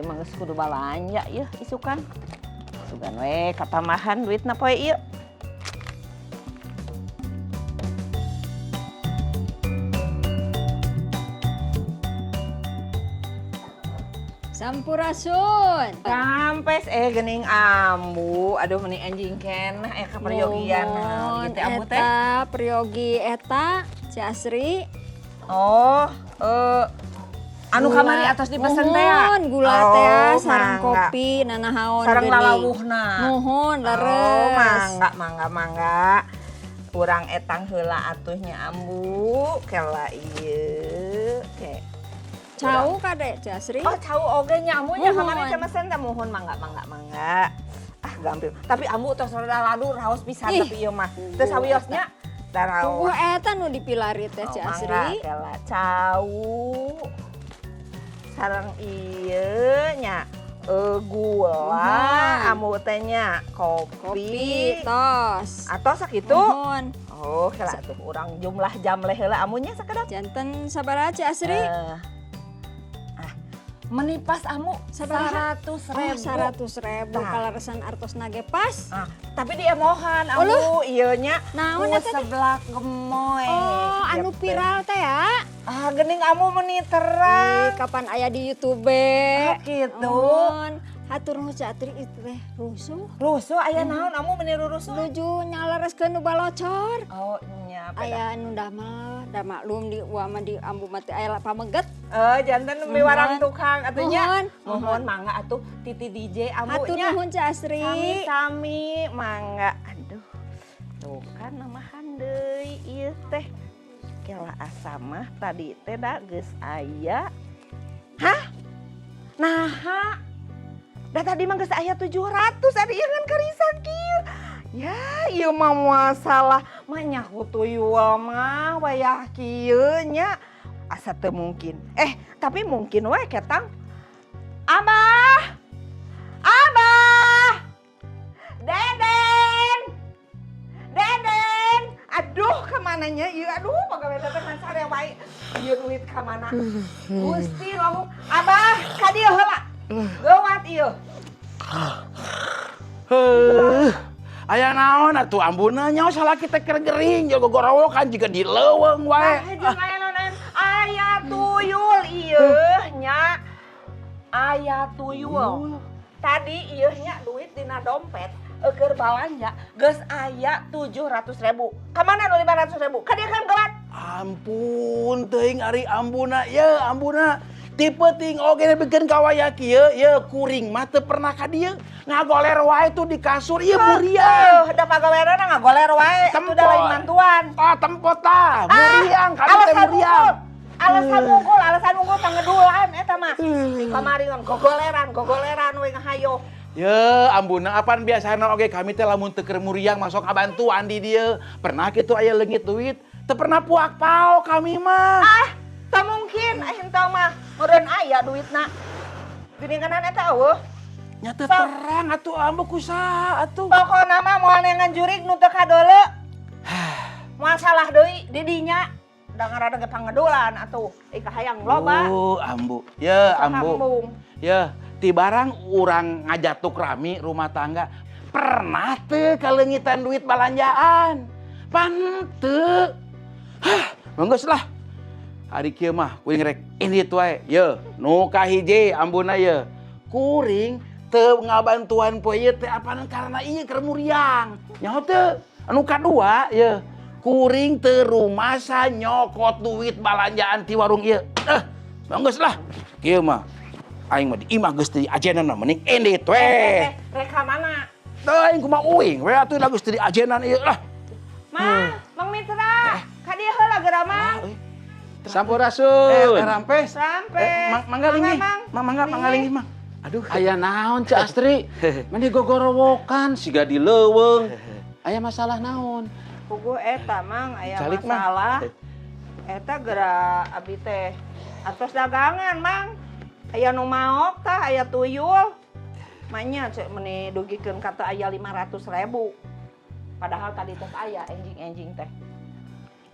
ieu mah geus kudu balanja ieu isukan. Sugan we katambahan duitna poe ieu. Sampurasun. Sampes geuning ambu. Aduh meni anjing keneh ka peryogian gitu ambu teh. Eta peryogi eta Ci Asri. Oh, anu kamari atos dipesen teh ya? Gula teh sareng kopi nanahaon sareng lalawuhna. Nuhun leres. Oh, mangga. Urang etang heula atuhnya ambu kela ieu ke. Cau kade Ci Asri. Oh, cau oge nya amunya kamari teh mesen teh mohon mangga. Ah, gampil. Tapi ambu tos rada ladu raos pisan tapi ieu mah. Teu sawiosnya da raos. Tunggu eta nu dipilari teh Ci Asri. Mangga kela cau. Sareng ieu nya gula ambu teh nya kopi tos. Atos sakitu. Nuhun. Oh, kela tuh urang jumlah jamleh heula amunya sakedap. Janten sabaraha Ci Asri? Menipas amu Sabaraha? 100.000. 100.000 kalaresan artos nage pas. Tapi di emohan amu ieu nya Naon eta teh? seblak gemoy. Oh, anu Gitu. viral teh ya. Geuning amu meuni terang. Kapan aya di YouTube. Kitu. Hatur nuhun Ci Asri itu teh rusuh. Rusuh aya naon amu meuni rusuh? Nuju nyalereskeun nu balocor. Oh, nya Aya nu damel, da maklum di uama di ambu mah teh aya pameget. Janten miwarang tukang atunya. Nuhun. Mohon mangga atuh Titi DJ amu Hatur nya. nuhun Ci Asri. Sami mangga. Aduh. Tuh kan namahan deui ieu teh. Kela asa mah tadi teh da geus aya. Hah? Naha? Da tadi mah geus aya 700 ari ieu ngan karisan kieu. Ya, ieu mah masalah mah nya kutuyul mah wayah kieu nya. Asa teu mungkin. Tapi mungkin we ketang. Abah! Abah! Deden! Aduh, kemananya? Iya, aduh, pagawe teh ngan sare wae. Ieu duit ka mana? Gusti ngomong, Abah, ka dieu heula. Geuwat ieu. Aya naon atuh ambuna nyaho salaki teh keur gering jeung gogorowokan jiga di leuweung wae. Aya tuyul ieu nya. Aya tuyul. Tadi ieu nya duit dina dompet keur balanja geus aya 700.000. Ka mana nu 500.000? Ka dieu kan geuwat. Ampun teuing ari ambuna ye ambuna. Tipe ting oge bikin kawaya kieu ye kuring mah teu pernah ka dieu. Ngagoler wae tuh di kasur ieu muriang. Da pagaweana ngagoler wae atuh da lain mantuan. Tempot tah muriang kami teh muriang. Alasan unggul pangedulan eta mah. Di kamari ngan gogoleran we ngahayo. Ye ambuna apaan biasana oge kami teh lamun teu keur muriang masuk kabantuan di dieu. Pernah kitu aya leungit duit, teu pernah puak pao kami mah. Tak mungkin henteu mah meureun aya duitna. Geuninganan eta eueuh. Nya teu terang atuh ambu kusaha atuh. Pokona mah moal nengan jurig nu teu kadeuleu. Moal salah deui di dinya. Da ngaranna ge pangedulan atuh. Ika hayang loba. Oh, ambu. Ye, ambu. Ye, ti barang urang ngajatuk rami rumah tangga. Pernah teu kaleungitan duit balanjaan. Pan teu. Manggeus lah. Ari kieu mah kuring rek indit wae. Ye, nu kahiji ambuna ye. Kuring teu ngabantuan poe ieu teh apana karena ieu keur muriang. Nyaho teu? Anu kadua ye. Kuring teu rumasa nyokot duit balanjaan ti warung ieu. Manggeus lah. Kieu mah aing mah di imah geus teu ajenanna mending indit we. Rek ka mana? Teu aing kumaha uing we atuh lah geus teu ajenan ieu lah. Mang Mitra. Ka dieu heula geura Mang. Sampurasun. Rampes. Mangga linggih. Mangga linggih, Mang. Aduh, aya naon Ci Astri? Meni gogorowokan siga di leuweung. Aya masalah naon? Puguh eta Mang aya Calik, masalah. Eta geura abi teh atos dagangan Mang. Aya nu maok tah aya tuyul. Manya cek meni dugikeun ka teu aya 500.000. Padahal tadi teh aya enjing-enjing teh.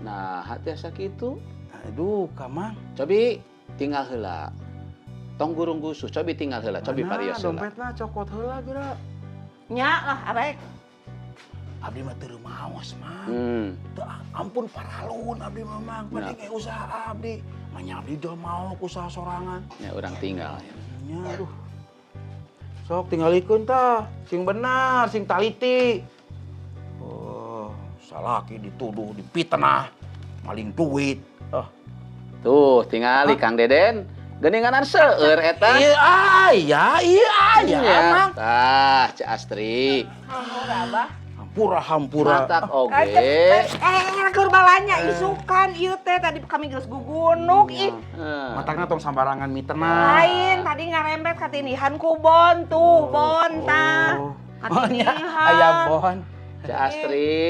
Nah, hati asa kitu. Aduh, Kamang. Cobi tinggal heula. tong gurung gusuh, cobi tinggal heula, cobi parios heula. Dompetna cokot heula geura. Nya lah arek. Abdi mah teu maos mah. Hmm. Ampun paralun abdi memang, Nah. penting usaha abdi. Manya abdi jual mau usaha sorangan. Ya urang tinggal. Nya aduh. Sok tinggalikeun tah, sing benar, sing taliti. Oh, salaki dituduh, dipitnah, maling duit. Oh, Tuh, tingali Kang Deden. Geninganan seueur eta. iya, emang. Tah, Cak Astri. Abah. Hampura. Matak oge. Keur balanya isukan ieu teh tadi kami geus gugunuk ih. Matakna tong sambarangan mitena. Lain tadi ngarembet katinihan ku Bon tuh, Bon tah. Katinihan. Aya Bon. Cak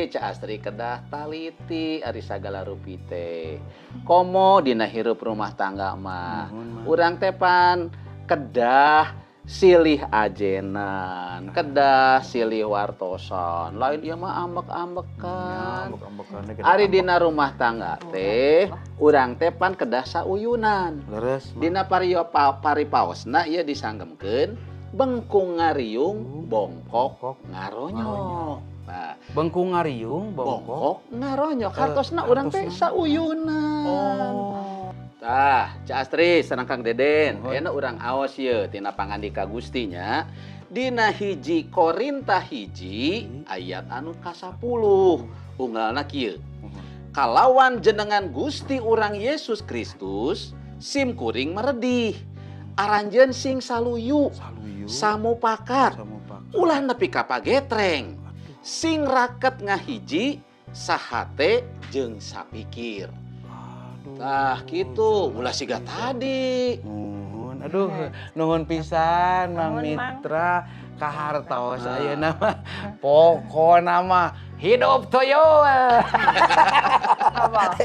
Astri kedah taliti ari sagala rupi teh. Komo dina hirup rumah tangga mah. Urang teh pan kedah silih ajenan, kedah silih wartosan. Lain ieu mah ambek-ambekan. Ari dina rumah tangga teh, urang teh pan kedah sauyunan. Leres. Dina paripaosna ieu disanggemkeun bengkung ngariung, bongkok ngaronyo. Nah, Bengkung ngariung, bongkok ngaronyo. Hartosna urang teh sauyunan. Tah, Cak Astri, sareng Kang Deden. Ayeuna urang aos ieu tina pangandika Gusti nya. Dina hiji Korinta hiji ayat anu ka-10. Unggalna kieu. Kalawan jenengan Gusti urang Yesus Kristus sim kuring meredih. Aranjeun sing saluyu, samupakat. Ulah nepi ka pagetreng. Sing raket ngahiji sahate jeung sapikir. Tah gitu, ulah siga tadi. Nuhun, aduh, nuhun pisan Mang Mitra kahartos ayeuna mah. Pokona mah hidup toyo. Abah.